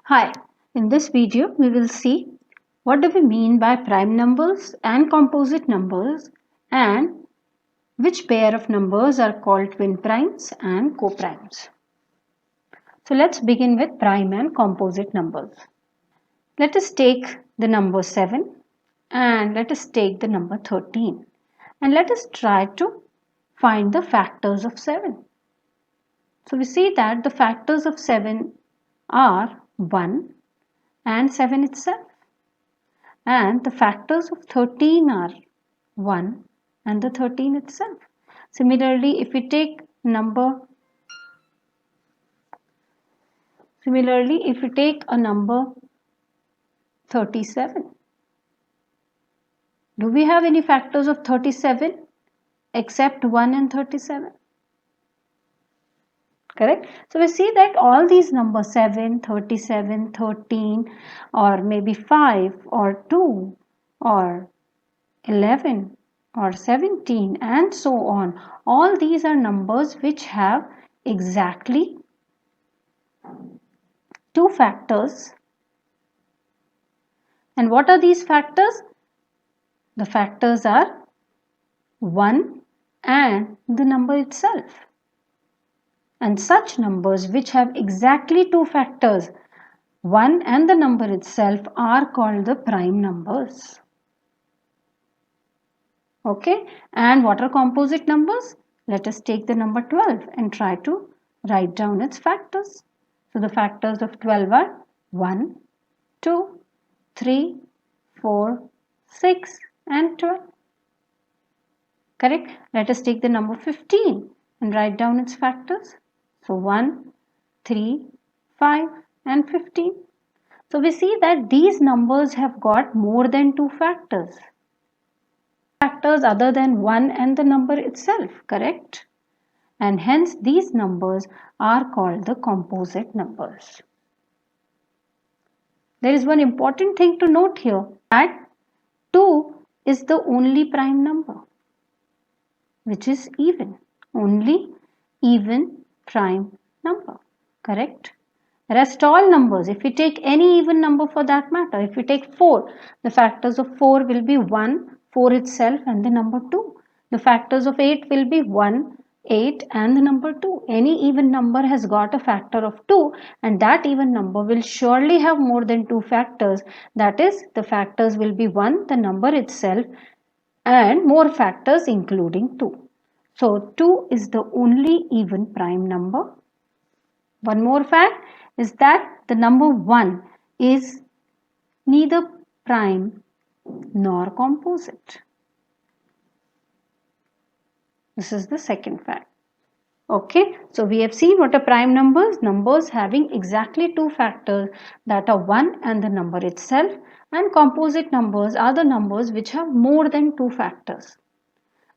Hi, in this video we will see what do we mean by prime numbers and composite numbers and which pair of numbers are called twin primes and coprimes. So let's begin with prime and composite numbers. Let us take the number 7 and let us take the number 13 and let us try to find the factors of 7. So we see that the factors of 7 are 1 and 7 itself. And the factors of 13 are 1 and the 13 itself. Similarly, if we take a number 37, do we have any factors of 37 except 1 and 37? Correct? So we see that all these numbers 7, 37, 13 or maybe 5 or 2 or 11 or 17 and so on. All these are numbers which have exactly two factors. And what are these factors? The factors are 1 and the number itself. And such numbers which have exactly two factors, 1 and the number itself, are called the prime numbers. Okay, and what are composite numbers? Let us take the number 12 and try to write down its factors. So the factors of 12 are 1, 2, 3, 4, 6 and 12. Correct? Let us take the number 15 and write down its factors. So 1, 3, 5 and 15. So we see that these numbers have got more than two factors. Factors other than 1 and the number itself, correct? And hence these numbers are called the composite numbers. There is one important thing to note here, that 2 is the only prime number which is even. Only even prime number, correct? Rest all numbers, if we take any even number for that matter, if we take 4, the factors of 4 will be 1, 4 itself and the number 2. The factors of 8 will be 1, 8 and the number 2. Any even number has got a factor of 2 and that even number will surely have more than 2 factors. That is, the factors will be 1, the number itself, and more factors including 2. So 2 is the only even prime number. One more fact is that the number 1 is neither prime nor composite. This is the second fact. Okay, so we have seen what are prime numbers. Numbers having exactly two factors, that are 1 and the number itself, and composite numbers are the numbers which have more than two factors.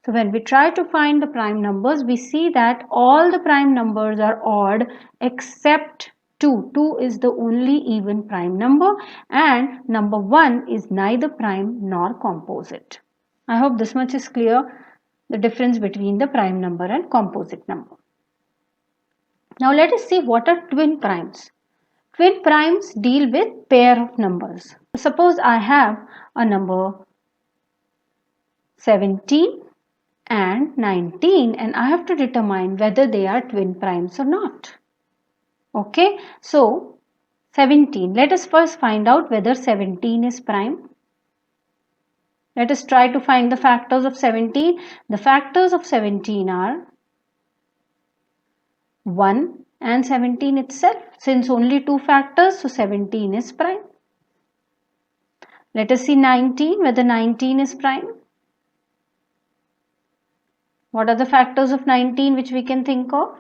So when we try to find the prime numbers, we see that all the prime numbers are odd except 2. 2 is the only even prime number and number 1 is neither prime nor composite. I hope this much is clear, the difference between the prime number and composite number. Now let us see what are twin primes. Twin primes deal with pair of numbers. Suppose I have a number 17 and 19 and I have to determine whether they are twin primes or not. Okay, so 17. Let us first find out whether 17 is prime. Let us try to find the factors of 17. The factors of 17 are 1 and 17 itself. Since only two factors, so 17 is prime. Let us see 19, whether 19 is prime. What are the factors of 19 which we can think of?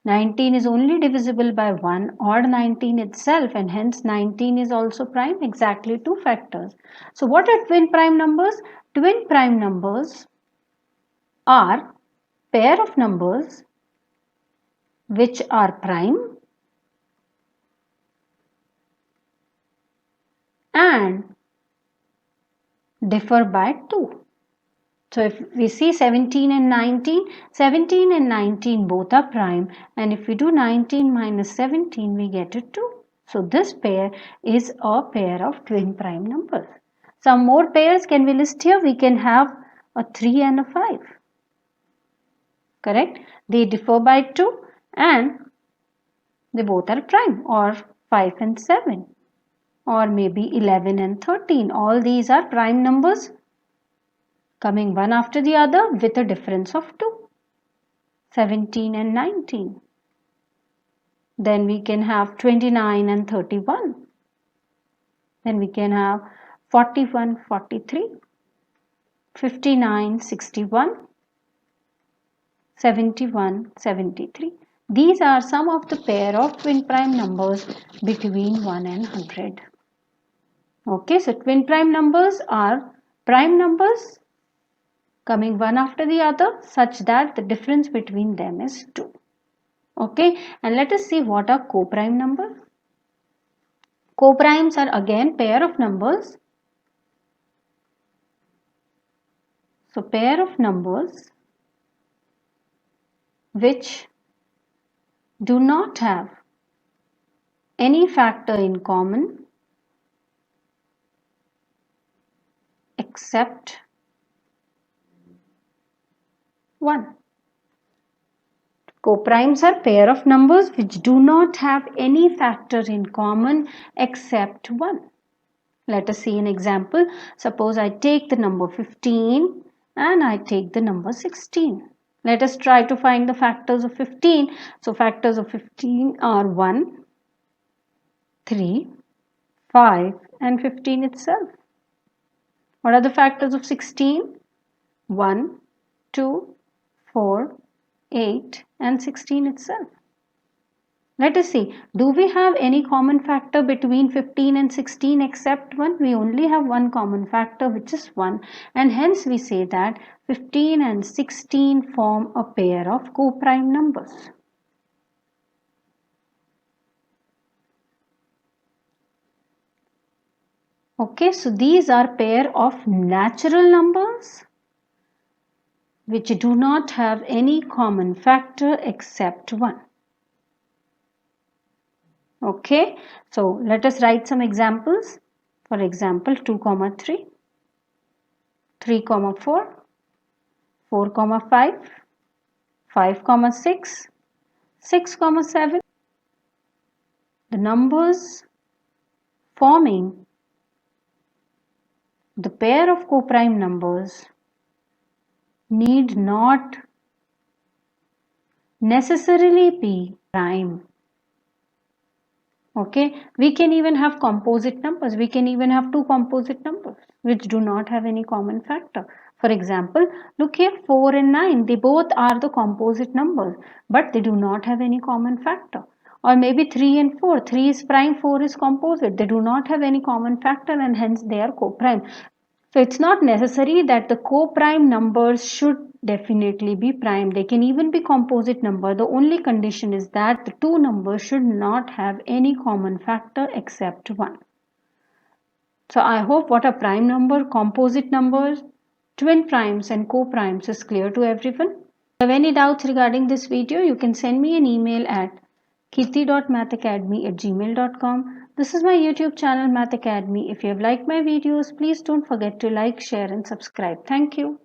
19 is only divisible by 1, odd 19 itself, and hence 19 is also prime, exactly two factors. So what are twin prime numbers? Twin prime numbers are pair of numbers which are prime and differ by 2. So if we see 17 and 19 both are prime, and if we do 19 minus 17 we get it 2. So this pair is a pair of twin prime numbers. Some more pairs can we list here? We can have a 3 and a 5. Correct? They differ by 2 and they both are prime, or 5 and 7, or maybe 11 and 13. All these are prime numbers coming one after the other with a difference of 2. 17 and 19. Then we can have 29 and 31. Then we can have 41, 43, 59, 61, 71, 73. These are some of the pair of twin prime numbers between 1 and 100. Okay, so twin prime numbers are prime numbers coming one after the other such that the difference between them is 2. Okay, and let us see what are co-prime numbers. Co-primes are again pair of numbers. So pair of numbers which do not have any factor in common except 1. Co-primes are pair of numbers which do not have any factor in common except 1. Let us see an example. Suppose I take the number 15 and I take the number 16. Let us try to find the factors of 15. So factors of 15 are 1, 3, 5 and 15 itself. What are the factors of 16? 1, 2, 4, 8 and 16 itself. Let us see, do we have any common factor between 15 and 16 except 1? We only have one common factor, which is 1, and hence we say that 15 and 16 form a pair of co-prime numbers. Okay, so these are pair of natural numbers which do not have any common factor except 1. Okay, so let us write some examples. For example, 2, 3, 3, 4, 4, 5, 5, 6, 6, 7. The numbers forming the pair of co-prime numbers need not necessarily be prime. Okay, we can even have composite numbers. We can even have two composite numbers which do not have any common factor. For example, look here, 4 and 9, they both are the composite numbers, but they do not have any common factor. Or maybe 3 and 4, 3 is prime, 4 is composite. They do not have any common factor and hence they are co-prime. So it's not necessary that the co-prime numbers should definitely be prime. They can even be composite number. The only condition is that the two numbers should not have any common factor except 1. So I hope what are prime number, composite numbers, twin primes and co-primes is clear to everyone. If you have any doubts regarding this video, you can send me an email at kirti.mathacademy@gmail.com. This is my YouTube channel Math Academy. If you have liked my videos, please don't forget to like, share and subscribe. Thank you.